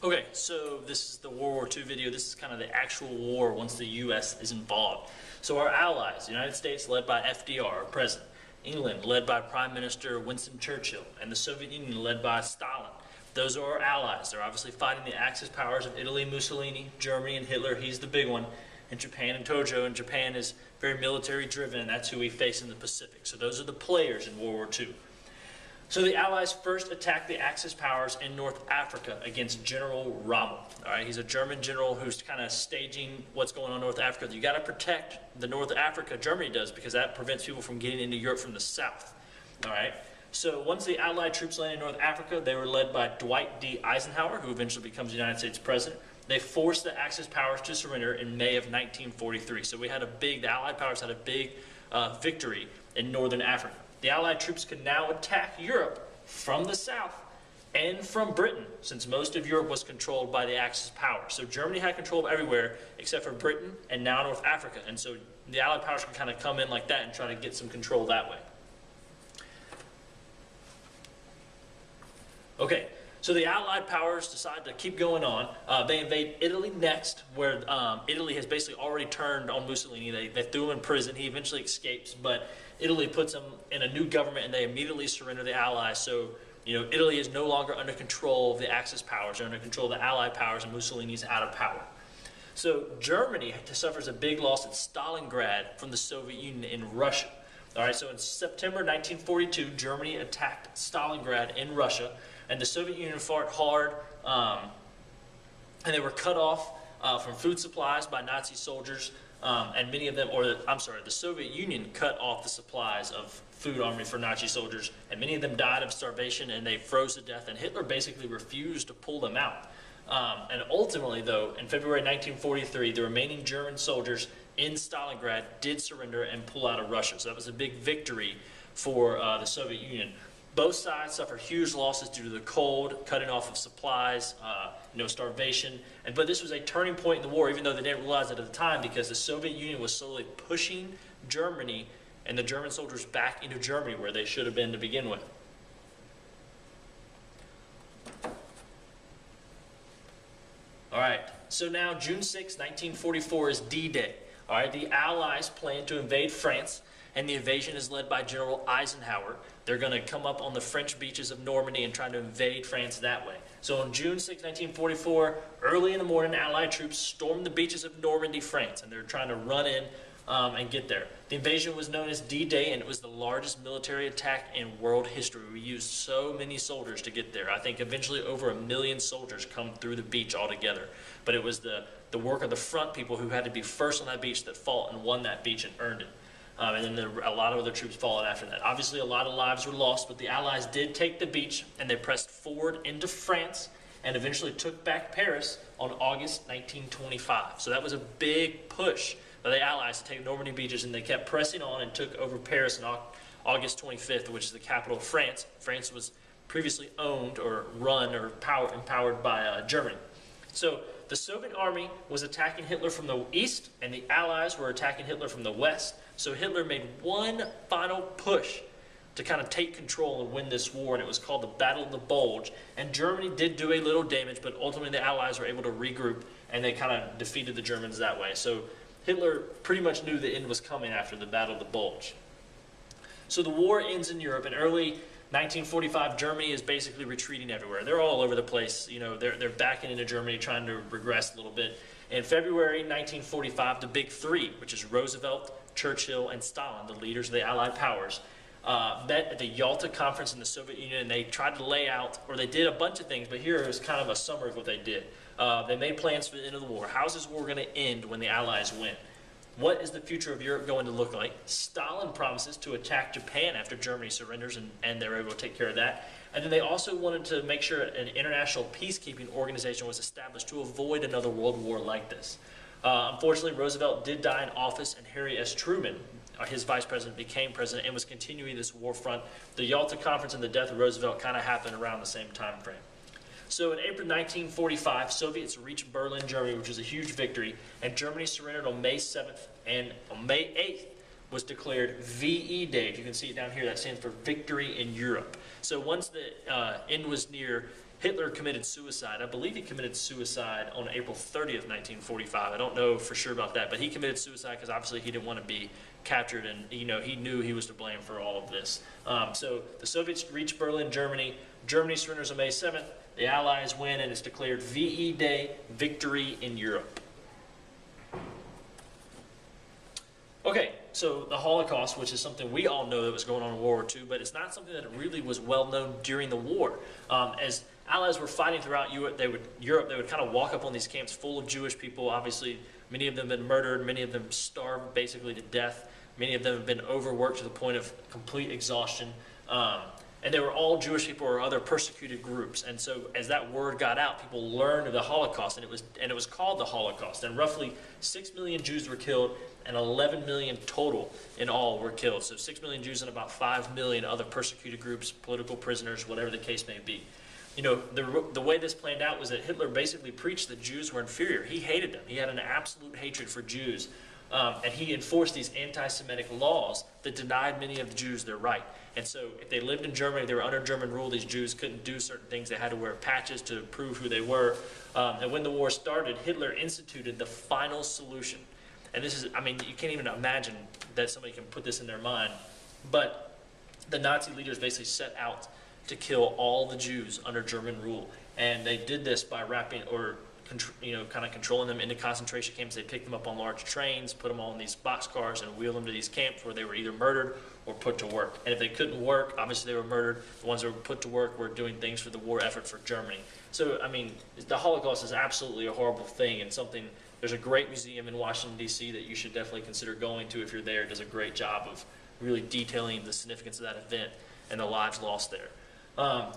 Okay, so this is the World War II video. This is kind of the actual war once the U.S. is involved. So our allies, the United States led by FDR, our president, England led by Prime Minister Winston Churchill, and the Soviet Union led by Stalin. Those are our allies. They're obviously fighting the Axis powers of Italy, Mussolini, Germany, and Hitler. He's the big one. And Japan and Tojo, and Japan is very military driven, and that's who we face in the Pacific. So those are the players in World War II. So the Allies first attacked the Axis powers in North Africa against General Rommel. All right, he's a German general who's kind of staging what's going on in North Africa. You got to protect the North Africa, Germany does, because that prevents people from getting into Europe from the south. All right. So once the Allied troops landed in North Africa, they were led by Dwight D. Eisenhower, who eventually becomes the United States president. They forced the Axis powers to surrender in May of 1943. So we had the Allied powers had a big victory in Northern Africa. The Allied troops could now attack Europe from the south and from Britain, since most of Europe was controlled by the Axis powers. So Germany had control of everywhere except for Britain and now North Africa. And so the Allied powers can kind of come in like that and try to get some control that way. Okay, so the Allied powers decide to keep going on. They invade Italy next, where Italy has basically already turned on Mussolini. They threw him in prison. He eventually escapes, but Italy puts him in a new government, and they immediately surrender the Allies. So, Italy is no longer under control of the Axis powers. They're under control of the Allied powers, and Mussolini's out of power. So Germany suffers a big loss at Stalingrad from the Soviet Union in Russia. All right, so in September 1942, Germany attacked Stalingrad in Russia, and the Soviet Union fought hard, and they were cut off from food supplies by Nazi soldiers, and many of them, the Soviet Union cut off the supplies of food army for Nazi soldiers, and many of them died of starvation, and they froze to death, and Hitler basically refused to pull them out. And ultimately, though, in February 1943, the remaining German soldiers in Stalingrad did surrender and pull out of Russia. So that was a big victory for the Soviet Union. Both sides suffered huge losses due to the cold, cutting off of supplies, starvation. But this was a turning point in the war, even though they didn't realize it at the time, because the Soviet Union was slowly pushing Germany and the German soldiers back into Germany, where they should have been to begin with. All right, so now June 6, 1944 is D-Day. All right, the Allies plan to invade France, and the invasion is led by General Eisenhower. They're going to come up on the French beaches of Normandy and try to invade France that way. So on June 6, 1944, early in the morning, Allied troops stormed the beaches of Normandy, France, and they're trying to run in and get there. The invasion was known as D-Day, and it was the largest military attack in world history. We used so many soldiers to get there. I think eventually over 1 million soldiers come through the beach altogether. But it was the work of the front people who had to be first on that beach that fought and won that beach and earned it. And then a lot of other troops followed after that. Obviously, a lot of lives were lost, but the Allies did take the beach, and they pressed forward into France and eventually took back Paris on August 1925. So that was a big push by the Allies to take Normandy beaches, and they kept pressing on and took over Paris on August 25th, which is the capital of France. France was previously owned or run or empowered by Germany. So the Soviet army was attacking Hitler from the east, and the Allies were attacking Hitler from the west. So Hitler made one final push to kind of take control and win this war, and it was called the Battle of the Bulge. And Germany did do a little damage, but ultimately the Allies were able to regroup, and they kind of defeated the Germans that way. So Hitler pretty much knew the end was coming after the Battle of the Bulge. So the war ends in Europe. In early 1945, Germany is basically retreating everywhere. They're all over the place. They're backing into Germany, trying to regress a little bit. In February 1945, the big three, which is Roosevelt, Churchill, and Stalin, the leaders of the Allied powers, met at the Yalta Conference in the Soviet Union, and they tried to lay out, or they did a bunch of things, but here is kind of a summary of what they did. They made plans for the end of the war. How's this war going to end when the Allies win? What is the future of Europe going to look like? Stalin promises to attack Japan after Germany surrenders, and they were able to take care of that. And then they also wanted to make sure an international peacekeeping organization was established to avoid another world war like this. Unfortunately, Roosevelt did die in office, and Harry S. Truman, his vice president, became president and was continuing this war front. The Yalta Conference and the death of Roosevelt kind of happened around the same time frame. So in April 1945, Soviets reached Berlin, Germany, which was a huge victory, and Germany surrendered on May 7th, and on May 8th was declared VE Day. If you can see it down here, that stands for Victory in Europe. So once the end was near, Hitler committed suicide. I believe he committed suicide on April 30th, 1945. I don't know for sure about that, but he committed suicide because obviously he didn't want to be captured, and he knew he was to blame for all of this. So the Soviets reach Berlin, Germany. Germany surrenders on May 7th. The Allies win, and it's declared VE Day, victory in Europe. Okay, so the Holocaust, which is something we all know that was going on in World War II, but it's not something that really was well known during the war. As Allies were fighting throughout Europe, they would kind of walk up on these camps full of Jewish people. Obviously, many of them have been murdered, many of them starved basically to death. Many of them have been overworked to the point of complete exhaustion. And they were all Jewish people or other persecuted groups. And so as that word got out, people learned of the Holocaust, and it was called the Holocaust. And roughly 6 million Jews were killed, and 11 million total in all were killed. So 6 million Jews and about 5 million other persecuted groups, political prisoners, whatever the case may be. The way this planned out was that Hitler basically preached that Jews were inferior. He hated them. He had an absolute hatred for Jews. And he enforced these anti-Semitic laws that denied many of the Jews their right. And so if they lived in Germany, they were under German rule, these Jews couldn't do certain things. They had to wear patches to prove who they were. And when the war started, Hitler instituted the final solution. And this is, you can't even imagine that somebody can put this in their mind. But the Nazi leaders basically set out to kill all the Jews under German rule. And they did this by kind of controlling them into concentration camps. They picked them up on large trains, put them all in these boxcars, and wheeled them to these camps where they were either murdered or put to work. And if they couldn't work, obviously they were murdered. The ones that were put to work were doing things for the war effort for Germany. So, the Holocaust is absolutely a horrible thing, and something. There's a great museum in Washington, D.C. that you should definitely consider going to if you're there. It does a great job of really detailing the significance of that event and the lives lost there.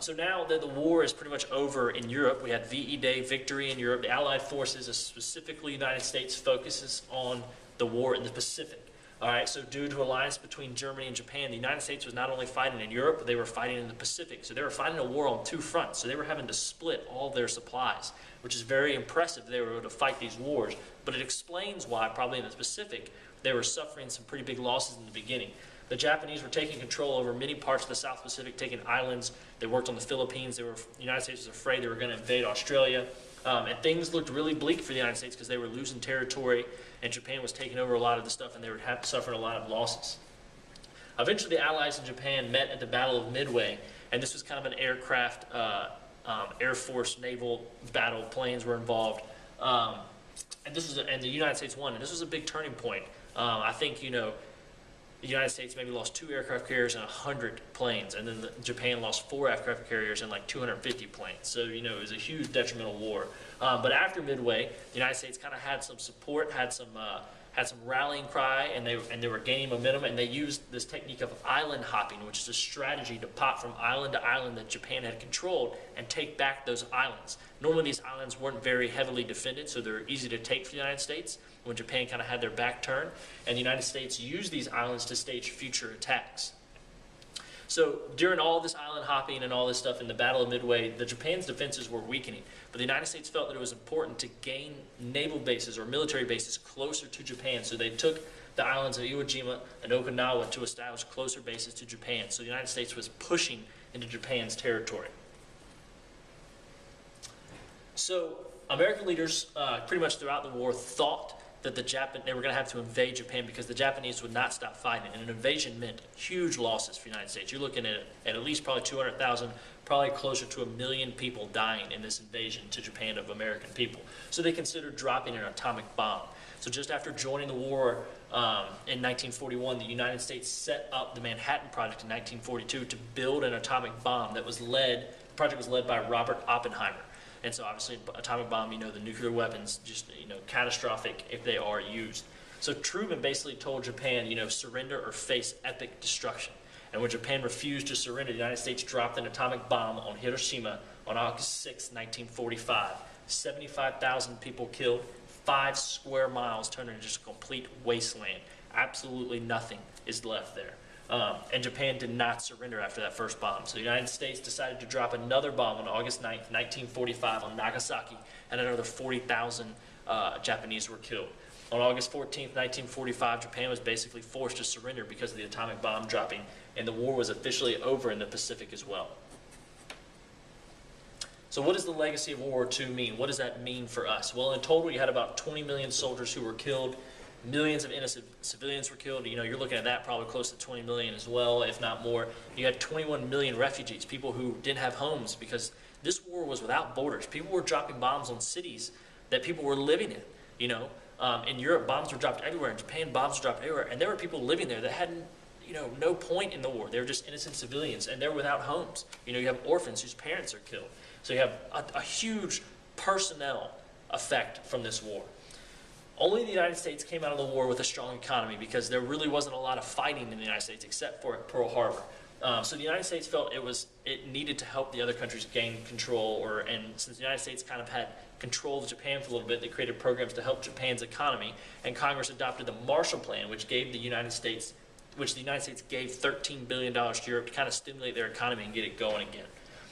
So now that the war is pretty much over in Europe, we had VE Day, victory in Europe. The Allied forces, specifically the United States, focuses on the war in the Pacific. All right, so due to alliance between Germany and Japan, the United States was not only fighting in Europe, but they were fighting in the Pacific. So they were fighting a war on two fronts. So they were having to split all their supplies, which is very impressive. They were able to fight these wars. But it explains why, probably in the Pacific, they were suffering some pretty big losses in the beginning. The Japanese were taking control over many parts of the South Pacific, taking islands. They worked on the Philippines. The United States was afraid they were going to invade Australia. And things looked really bleak for the United States because they were losing territory, and Japan was taking over a lot of the stuff, and they were suffering a lot of losses. Eventually, the Allies and Japan met at the Battle of Midway, and this was kind of an aircraft, Air Force, naval battle. Planes were involved. And the United States won, and this was a big turning point. I think, the United States maybe lost 2 aircraft carriers and 100 planes, and then Japan lost 4 aircraft carriers and like 250 planes. So, it was a huge detrimental war. But after Midway, the United States kind of had some support, had some rallying cry, and they were gaining momentum, and they used this technique of island hopping, which is a strategy to pop from island to island that Japan had controlled and take back those islands. Normally, these islands weren't very heavily defended, so they were easy to take for the United States when Japan kind of had their back turned, and the United States used these islands to stage future attacks. So during all this island hopping and all this stuff in the Battle of Midway, the Japan's defenses were weakening, but the United States felt that it was important to gain naval bases or military bases closer to Japan, so they took the islands of Iwo Jima and Okinawa to establish closer bases to Japan. So the United States was pushing into Japan's territory. So American leaders pretty much throughout the war thought that they were going to have to invade Japan because the Japanese would not stop fighting. And an invasion meant huge losses for the United States. You're looking at least probably 200,000, probably closer to 1 million people dying in this invasion to Japan of American people. So they considered dropping an atomic bomb. So just after joining the war in 1941, the United States set up the Manhattan Project in 1942 to build an atomic bomb the project was led by Robert Oppenheimer. And so obviously atomic bomb, the nuclear weapons, just, catastrophic if they are used. So Truman basically told Japan, surrender or face epic destruction. And when Japan refused to surrender, the United States dropped an atomic bomb on Hiroshima on August 6, 1945. 75,000 people killed, 5 square miles turned into just a complete wasteland. Absolutely nothing is left there. And Japan did not surrender after that first bomb. So the United States decided to drop another bomb on August 9th, 1945 on Nagasaki, and another 40,000 Japanese were killed. On August 14th, 1945, Japan was basically forced to surrender because of the atomic bomb dropping, and the war was officially over in the Pacific as well. So what does the legacy of World War II mean? What does that mean for us? Well, in total, you had about 20 million soldiers who were killed. Millions of innocent civilians were killed. You know, you're looking at that probably close to 20 million as well, if not more. You had 21 million refugees, people who didn't have homes, because this war was without borders. People were dropping bombs on cities that people were living in. You know, in Europe, bombs were dropped everywhere. In Japan, bombs were dropped everywhere. And there were people living there that hadn't, you know, no point in the war. They were just innocent civilians, and they're without homes. You know, you have orphans whose parents are killed. So you have a huge personnel effect from this war. Only the United States came out of the war with a strong economy, because there really wasn't a lot of fighting in the United States except for at Pearl Harbor. So the United States felt it needed to help the other countries gain control, and since the United States kind of had control of Japan for a little bit, they created programs to help Japan's economy, and Congress adopted the Marshall Plan, which the United States gave $13 billion to Europe to kind of stimulate their economy and get it going again.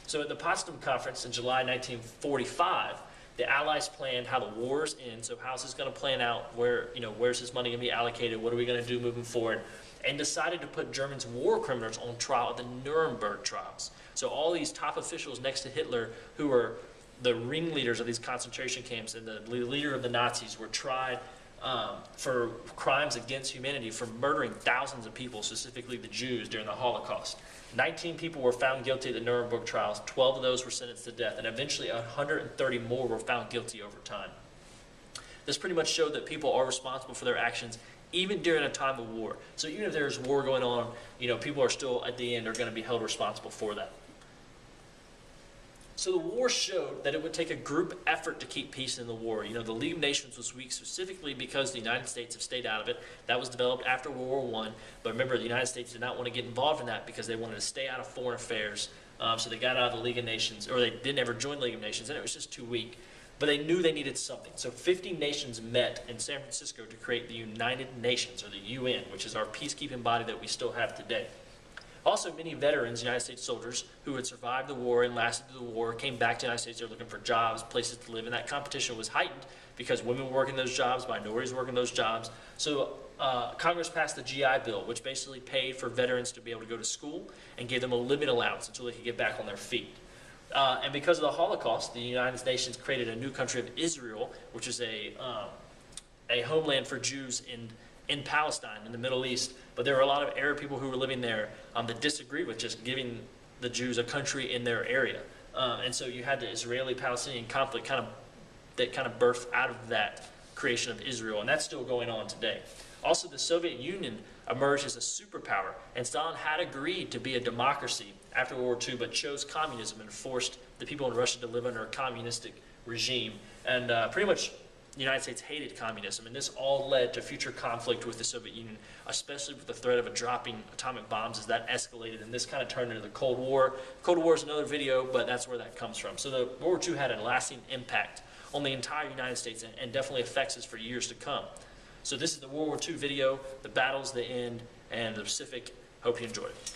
So at the Potsdam Conference in July 1945, the Allies planned how the war's end. So how's this going to plan out? Where's this money going to be allocated? What are we going to do moving forward? And decided to put Germany's war criminals on trial at the Nuremberg trials. So all these top officials next to Hitler, who were the ringleaders of these concentration camps and the leader of the Nazis, were tried for crimes against humanity, for murdering thousands of people, specifically the Jews, during the Holocaust. 19 people were found guilty at the Nuremberg trials. 12 of those were sentenced to death, and eventually 130 more were found guilty over time. This pretty much showed that people are responsible for their actions even during a time of war. So even if there's war going on, you know, people are still at the end are going to be held responsible for that. So the war showed that it would take a group effort to keep peace in the war. You know, the League of Nations was weak specifically because the United States have stayed out of it. That was developed after World War I. But remember, the United States did not want to get involved in that because they wanted to stay out of foreign affairs. So they got out of the League of Nations, or they didn't ever join the League of Nations, and it was just too weak. But they knew they needed something. So 50 nations met in San Francisco to create the United Nations, or the UN, which is our peacekeeping body that we still have today. Also, many veterans, United States soldiers, who had survived the war and lasted through the war, came back to the United States. They were looking for jobs, places to live, and that competition was heightened because women were working those jobs, minorities were working those jobs. So Congress passed the GI Bill, which basically paid for veterans to be able to go to school and gave them a living allowance until they could get back on their feet. And because of the Holocaust, the United Nations created a new country of Israel, which is a homeland for Jews in Palestine, in the Middle East. But there were a lot of Arab people who were living there that disagreed with just giving the Jews a country in their area. And so you had the Israeli-Palestinian conflict that kind of birthed out of that creation of Israel, and that's still going on today. Also, the Soviet Union emerged as a superpower, and Stalin had agreed to be a democracy after World War II, but chose communism and forced the people in Russia to live under a communistic regime. And pretty much the United States hated communism, and this all led to future conflict with the Soviet Union, especially with the threat of dropping atomic bombs as that escalated, and this kind of turned into the Cold War. Cold War is another video, but that's where that comes from. So the World War II had a lasting impact on the entire United States, and definitely affects us for years to come. So this is the World War II video, the battles, the end, and the Pacific. Hope you enjoyed it.